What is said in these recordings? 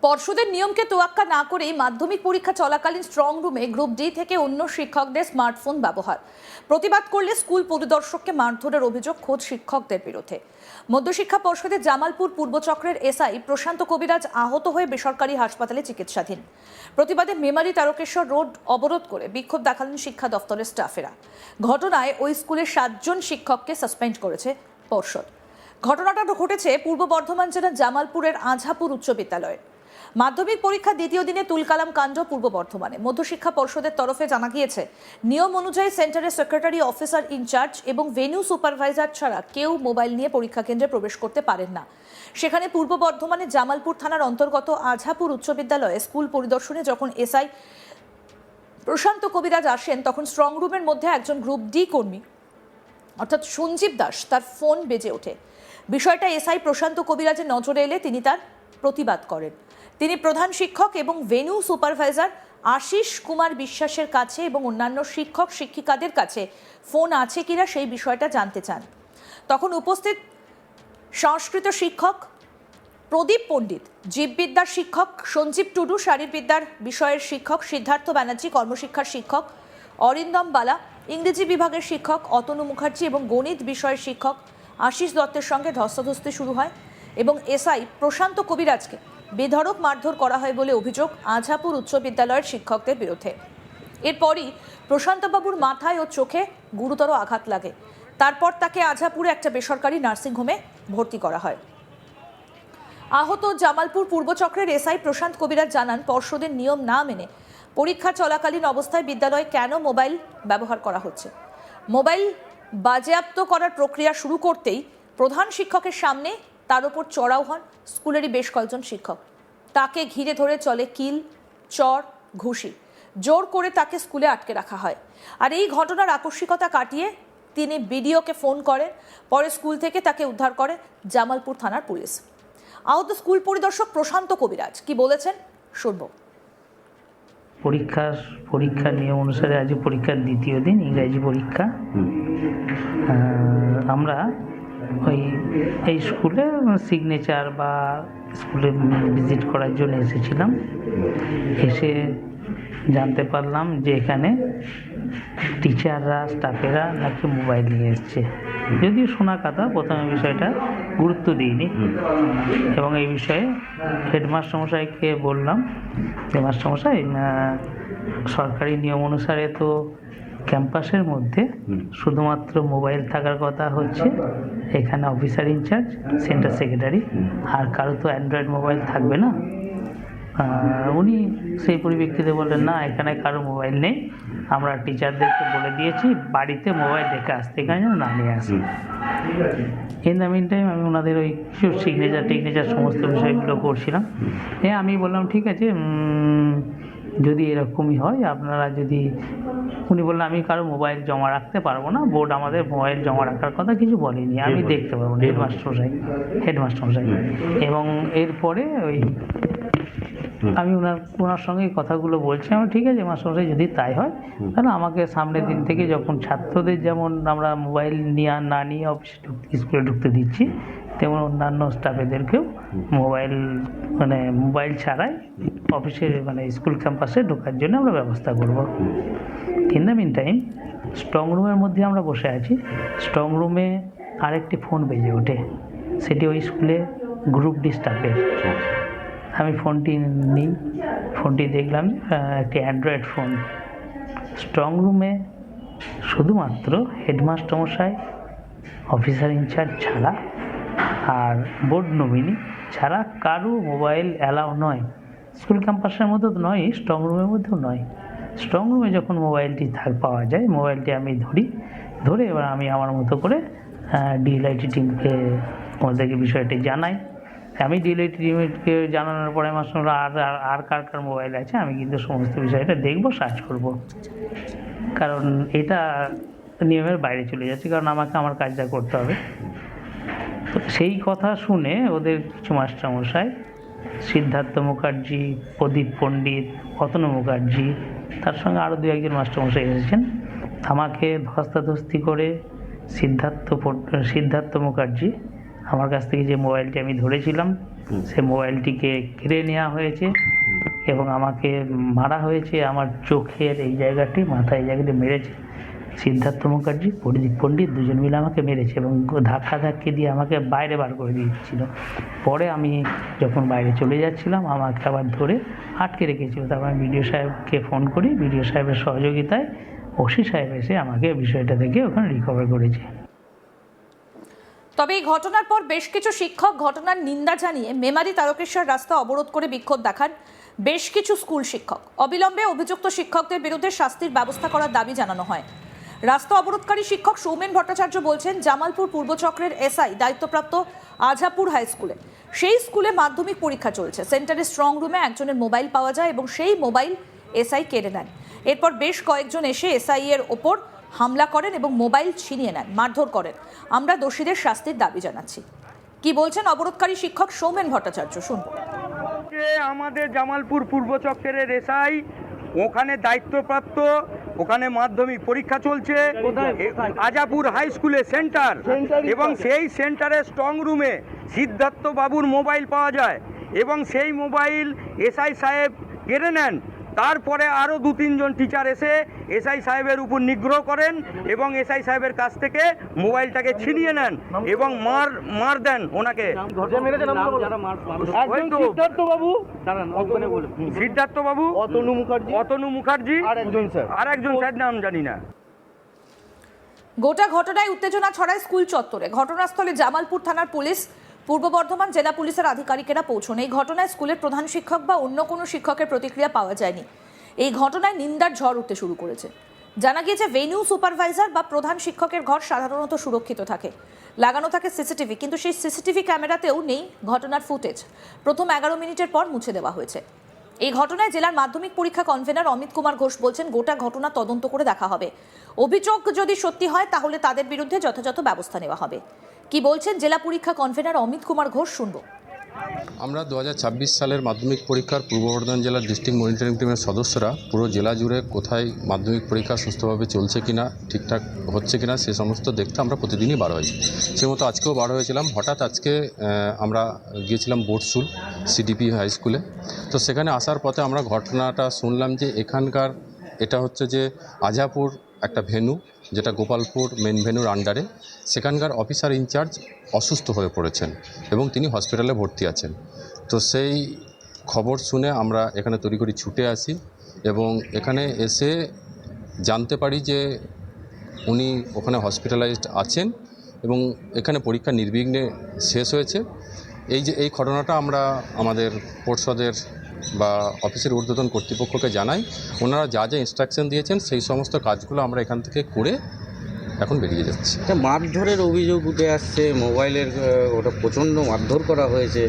পর্ষদের নিয়মকে তোয়াক্কা না করেই মাধ্যমিক পরীক্ষা চলাকালীন স্ট্রং রুমে গ্রুপ ডি থেকে অন্য শিক্ষকদের স্মার্টফোন ব্যবহার, প্রতিবাদ করলে স্কুল পরিদর্শককে মারধরের অভিযোগ খোদ শিক্ষকদের বিরুদ্ধে। মধ্যশিক্ষা পর্ষদের জামালপুর পূর্বচক্রের এসআই প্রশান্ত কবিরাজ আহত হয়ে বেসরকারি হাসপাতালে চিকিৎসাধীন। প্রতিবাদে মেমারি তারকেশ্বর রোড অবরোধ করে বিক্ষোভ দেখালেন শিক্ষা দফতরের স্টাফেরা। ঘটনায় ওই স্কুলের 7 জন শিক্ষককে সাসপেন্ড করেছে পর্ষদ। ঘটনাটা ঘটেছে পূর্ব বর্ধমান জেলার জামালপুরের আঝাপুর উচ্চ বিদ্যালয়ে। মাধ্যমিক পরীক্ষা দ্বিতীয় দিনে তুলকালাম কাণ্ড পূর্ব বর্ধমানে। মধ্যশিক্ষা পর্ষদের তরফে জানা গিয়েছে, নিয়ম অনুযায়ী সেন্টারের সেক্রেটারি, অফিসার ইনচার্জ এবং ভেন্যু সুপারভাইজার ছাড়া কেউ মোবাইল নিয়ে পরীক্ষা কেন্দ্রে প্রবেশ করতে পারেন না। সেখানে পূর্ব বর্ধমানের জামালপুর থানার অন্তর্গত আঝাপুর উচ্চ বিদ্যালয়ে স্কুল পরিদর্শনে যখন এসআই প্রশান্ত কবিরাজ আসেন, তখন স্ট্রং রুমের মধ্যে একজন গ্রুপ ডি কর্মী অর্থাৎ সঞ্জীব দাস তার ফোন বেজে ওঠে। বিষয়টা এসআই প্রশান্ত কবিরাজের নজরে এলে তিনি তার প্রতিবাদ করেন। তিনি প্রধান শিক্ষক এবং ভেন্যু সুপারভাইজার আশিস কুমার বিশ্বাসের কাছে এবং অন্যান্য শিক্ষক শিক্ষিকাদের কাছে ফোন আছে কিনা সেই বিষয়টা জানতে চান। তখন উপস্থিত সংস্কৃত শিক্ষক প্রদীপ পণ্ডিত, জীববিদ্যার শিক্ষক সঞ্জীব টুডু, শারীরবিদ্যার বিষয়ের শিক্ষক সিদ্ধার্থ ব্যানার্জি, কর্মশিক্ষার শিক্ষক অরিন্দম বালা, ইংরেজি বিভাগের শিক্ষক অতনু মুখার্জি এবং গণিত বিষয়ের শিক্ষক আশিস দত্তের সঙ্গে ধস্তাধস্তি শুরু হয় এবং এসআই প্রশান্ত কবিরাজকে বেধড়ক মারধর করা হয় বলে অভিযোগ আঝাপুর উচ্চ বিদ্যালয়ের শিক্ষকদের বিরুদ্ধে। এরপরই প্রশান্তবাবুর মাথায় ও চোখে গুরুতর আঘাত লাগে। তারপর তাকে আঝাপুরে একটা বেসরকারি নার্সিংহোমে ভর্তি করা হয়। আহত জামালপুর পূর্বচক্রের এসআই প্রশান্ত কবিরাজ জানান, পর্ষদের নিয়ম না মেনে পরীক্ষা চলাকালীন অবস্থায় বিদ্যালয়ে কেন মোবাইল ব্যবহার করা হচ্ছে। মোবাইল বাজেয়াপ্ত করার প্রক্রিয়া শুরু করতেই প্রধান শিক্ষকের সামনে তার উপর চড়াও হন স্কুলেরই বেশ কয়েকজন শিক্ষক। তাকে ঘিরে ধরে চলে কিল, চর, ঘুষি। জোর করে তাকে স্কুলে আটকে রাখা হয়। আর এই ঘটনার আকস্মিকতা কাটিয়ে তিনি বিডিওকে ফোন করেন। পরে স্কুল থেকে তাকে উদ্ধার করে জামালপুর থানার পুলিশ। আহত স্কুল পরিদর্শক প্রশান্ত কবিরাজ কি বলেছেন শুনব। পরীক্ষার নিয়ম অনুসারে আজ পরীক্ষার দ্বিতীয় দিন, ইংরাজি পরীক্ষা। আমরা এই স্কুলে সিগনেচার বা স্কুলে ভিজিট করার জন্য এসেছিলাম। এসে জানতে পারলাম যে এখানে টিচাররা, স্টাফেরা নাকি মোবাইল নিয়ে এসছে। যদিও শোনা কথা, প্রথমে বিষয়টা গুরুত্ব দিইনি এবং এই বিষয়ে হেডমাস্টারমশাইকে বললাম যে মাস্টারমশাই, সরকারি নিয়ম অনুসারে তো ক্যাম্পাসের মধ্যে শুধুমাত্র মোবাইল থাকার কথা হচ্ছে এখানে অফিসার ইনচার্জ, সেন্টার সেক্রেটারি, আর কারো তো অ্যান্ড্রয়েড মোবাইল থাকবে না। উনি সেই পরিপ্রেক্ষিতে বললেন, না, এখানে কারো মোবাইল নেই, আমরা টিচারদেরকে বলে দিয়েছি বাড়িতে মোবাইল রেখে আসতে, এখানে যেন না নিয়ে আসে। ইন দ্য মিন টাইম আমি ওনাদের ওই সিগনেচার সমস্ত বিষয়গুলো করছিলাম। আমি বললাম, ঠিক আছে, যদি এরকমই হয় আপনারা যদি, উনি বললেন আমি কারো মোবাইল জমা রাখতে পারবো না, বোর্ড আমাদের মোবাইল জমা রাখার কথা কিছু বলেনি, আমি দেখতে পারবো না, হেডমাস্টারমশাই। এবং এরপরে আমি ওনার সঙ্গে কথাগুলো বলছি। আমি, ঠিক আছে মাস্টারমশাই, যদি তাই হয় তাহলে আমাকে সামনের দিন থেকে যখন ছাত্রদের যেমন আমরা মোবাইল না নিয়ে অফিসে স্কুলে ঢুকতে দিচ্ছি, তেমন অন্যান্য স্টাফেদেরকেও মোবাইল ছাড়াই অফিসে স্কুল ক্যাম্পাসে ঢোকার জন্য আমরা ব্যবস্থা করব। In the meantime strong রুমের মধ্যে আমরা বসে আছি। স্ট্রং রুমে আরেকটি ফোন বেজে ওঠে, সেটি ওই স্কুলে গ্রুপ ডি স্টাফের। আমি ফোনটি নিই, ফোনটি দেখলাম একটি অ্যান্ড্রয়েড ফোন। স্ট্রং রুমে শুধুমাত্র হেডমাস্টারমশাই, অফিসার ইনচার্জ ছাড়া আর বোর্ড নমিনি ছাড়া কারো মোবাইল অ্যালাউ নয়। স্কুল ক্যাম্পাসের মধ্যে তো নয়, স্ট্রং রুমের মধ্যেও নয়। স্ট্রং রুমে যখন মোবাইলটি পাওয়া যায়, মোবাইলটি আমি ধরে এবার আমি আমার মতো করে ডিএলআইটি টিমকে ওদেরকে বিষয়টি জানাই। আমি ডিএলআইটি টিমকে জানানোর পরে আমার সঙ্গে আর কার মোবাইল আছে আমি কিন্তু সমস্ত বিষয়টা দেখবো, সার্চ করব। কারণ এটা নিয়মের বাইরে চলে যাচ্ছে, কারণ আমাকে আমার কাজটা করতে হবে। তো সেই কথা শুনে ওদের কিছু মাস্টারমশাই, সিদ্ধার্থ মুখার্জি, প্রদীপ পণ্ডিত, অতনু মুখার্জি, তার সঙ্গে আরও 2-1 মাস্টারমশাই এসেছেন। আমাকে ধস্তাধস্তি করে সিদ্ধার্থ মুখার্জি আমার কাছ থেকে যে মোবাইলটি আমি ধরেছিলাম সে মোবাইলটিকে কেড়ে নেওয়া হয়েছে এবং আমাকে মারা হয়েছে। আমার চোখের এই জায়গাটি, মাথায় এই জায়গাটি মেরেছে সিদ্ধার্থ মুখার্জি, পরিদীপ পণ্ডিত দুজন মিলে আমাকে মেরেছে এবং ধাক্কি দিয়ে আমাকে বাইরে বার করে দিয়েছিল। পরে আমি যখন বাইরে চলে যাচ্ছিলাম আমাকে আবার ধরে আটকে রেখেছিল। তারপর আমি বিডিও সাহেবকে ফোন করি, বিডিও সাহেবের সহযোগিতায় ওসি সাহেব এসে আমাকে বিষয়টা থেকে ওখানে রিকভার করেছে। তবে এই ঘটনার পর বেশ কিছু শিক্ষক ঘটনার নিন্দা জানিয়ে মেমারি তারকেশ্বর রাস্তা অবরোধ করে বিক্ষোভ দেখান বেশ কিছু স্কুল শিক্ষক। অবিলম্বে অভিযুক্ত শিক্ষকদের বিরুদ্ধে শাস্তির ব্যবস্থা করার দাবি জানানো হয়। রাস্তা অবরোধকারী শিক্ষক সৌমেন ভট্টাচার্য বলছেন, জামালপুর পূর্বচক্রের এসআই দায়িত্বপ্রাপ্ত আজাপুর হাই স্কুলে, সেই স্কুলে মাধ্যমিক পরীক্ষা চলছে। সেন্টারের স্ট্রং রুমে একজনের মোবাইল পাওয়া যায় এবং সেই মোবাইল এসআই কেড়ে নেন। এরপর বেশ কয়েকজন এসে এসআই এর ওপর হামলা করেন এবং মোবাইল ছিনিয়ে নেন, মারধর করেন। আমরা দোষীদের শাস্তির দাবি জানাচ্ছি। কি বলছেন অবরোধকারী শিক্ষক সৌমেন ভট্টাচার্য, শুনবো। আমাদের জামালপুর পূর্বচক্রের এসআই ওখানে দায়িত্বপ্রাপ্ত, ওখানে মাধ্যমিক পরীক্ষা চলছে, আজাপুর হাই স্কুলে সেন্টার, এবং সেই সেন্টারের স্ট্রং রুমে সিদ্ধার্থ বাবুর মোবাইল পাওয়া যায় এবং সেই মোবাইল এসআই সাহেব কেড়ে নেন। তারপরে আরও 2-3 টিচার এসে এসআই সাহেবের উপর নিগ্রহ করেন এবং এসআই সাহেবের কাছ থেকে মোবাইলটাকে ছিনিয়ে নেন এবং মার দেন ওনাকে। সিদ্ধার্থ বাবু, অতনু মুখার্জি আর একজন স্যার নাম জানি না। গোটা ঘটনায় উত্তেজনা ছড়ায় স্কুল চত্বরে। ঘটনাস্থলে জামালপুর থানার পুলিশ, পূর্ব বর্ধমান জেলা পুলিশের আধিকারিকেরা পৌঁছন। এই ঘটনায় স্কুলের প্রধান শিক্ষক বা অন্য কোনো শিক্ষকের প্রতিক্রিয়া পাওয়া যায়নি। এই ঘটনায় নিন্দার ঝড় উঠতে শুরু করেছে। জানা গিয়েছে ভেনিউ সুপারভাইজার বা প্রধান শিক্ষকের ঘর সাধারণত সুরক্ষিত থাকে, লাগানো থাকে সিসিটিভি, কিন্তু সেই সিসিটিভি ক্যামেরাতেও নেই ঘটনার ফুটেজ। প্রথম 11 মিনিটের পর মুছে দেওয়া হয়েছে। এই ঘটনায় জেলার মাধ্যমিক পরীক্ষা কনভেনার অমিত কুমার ঘোষ বলছেন, গোটা ঘটনা তদন্ত করে দেখা হবে। অভিযোগ যদি সত্যি হয় তাহলে তাদের বিরুদ্ধে যথাযথ ব্যবস্থা নেওয়া হবে। কি বলছেন জেলা পরীক্ষা কনভেনার অমিত কুমার ঘোষ, শুনবো। আমরা 2026 সালের মাধ্যমিক পরীক্ষার পূর্ব বর্ধমান জেলার ডিস্ট্রিক্ট মনিটরিং টিমের সদস্যরা পুরো জেলা জুড়ে কোথায় মাধ্যমিক পরীক্ষা সুস্থভাবে চলছে কিনা, ঠিকঠাক হচ্ছে কিনা সে সমস্ত দেখতে আমরা প্রতিদিনই বার হই। সে মতো আজকেও বার হয়েছিলাম। হঠাৎ আজকে আমরা গিয়েছিলাম বোর্ডসুল সিডিপি হাই স্কুলে। তো সেখানে আসার পথে আমরা ঘটনাটা শুনলাম যে এখানকার এটা হচ্ছে যে আজাপুর একটা ভেন্যু, যেটা গোপালপুর মেন ভেন্যুর আন্ডারে, সেখানকার অফিসার ইনচার্জ অসুস্থ হয়ে পড়েছেন এবং তিনি হসপিটালে ভর্তি আছেন। তো সেই খবর শুনে আমরা এখানে তড়িঘড়ি ছুটে আসি এবং এখানে এসে জানতে পারি যে উনি ওখানে হসপিটালাইজড আছেন এবং এখানে পরীক্ষা নির্বিঘ্নে শেষ হয়েছে। এই ঘটনাটা আমরা আমাদের পর্ষদের বা অফিসের ঊর্ধ্বতন কর্তৃপক্ষকে জানাই। ওনারা যা যা ইনস্ট্রাকশন দিয়েছেন সেই সমস্ত কাজগুলো আমরা এখান থেকে করে এখন বেরিয়ে যাচ্ছি। মারধরের অভিযোগ উঠে আসছে, মোবাইলের ওটা প্রচণ্ড মারধর করা হয়েছে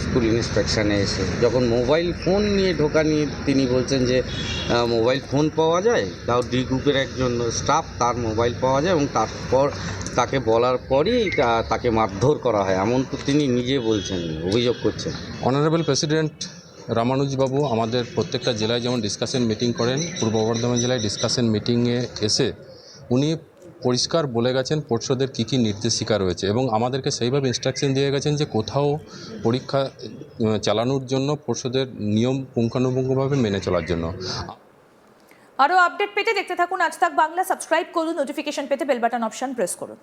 স্কুল ইন্সপেকশানে এসে। যখন মোবাইল ফোন নিয়ে ঢোকা নিয়ে তিনি বলছেন যে মোবাইল ফোন পাওয়া যায়, তাও ডি গ্রুপের একজন স্টাফ, তার মোবাইল পাওয়া যায় এবং তারপর তাকে বলার পরই তাকে মারধর করা হয়, এমন তো তিনি নিজে বলছেন, অভিযোগ করছেন। অনারেবল প্রেসিডেন্ট রামানুজবাবু আমাদের প্রত্যেকটা জেলায় যেমন ডিসকাশন মিটিং করেন, পূর্ব বর্ধমান জেলায় ডিসকাশন মিটিংয়ে এসে উনি পরিষ্কার বলে গেছেন পর্ষদের কী কী নির্দেশিকা রয়েছে এবং আমাদেরকে সেইভাবে ইনস্ট্রাকশন দিয়ে গেছেন যে কোথাও পরীক্ষা চালানোর জন্য পর্ষদের নিয়ম পুঙ্খানুপুঙ্খভাবে মেনে চলার জন্য। আরও আপডেট পেতে দেখতে থাকুন আজ তাক বাংলা। সাবস্ক্রাইব করুন, নোটিফিকেশন পেতে বেল বাটন অপশন প্রেস করুন।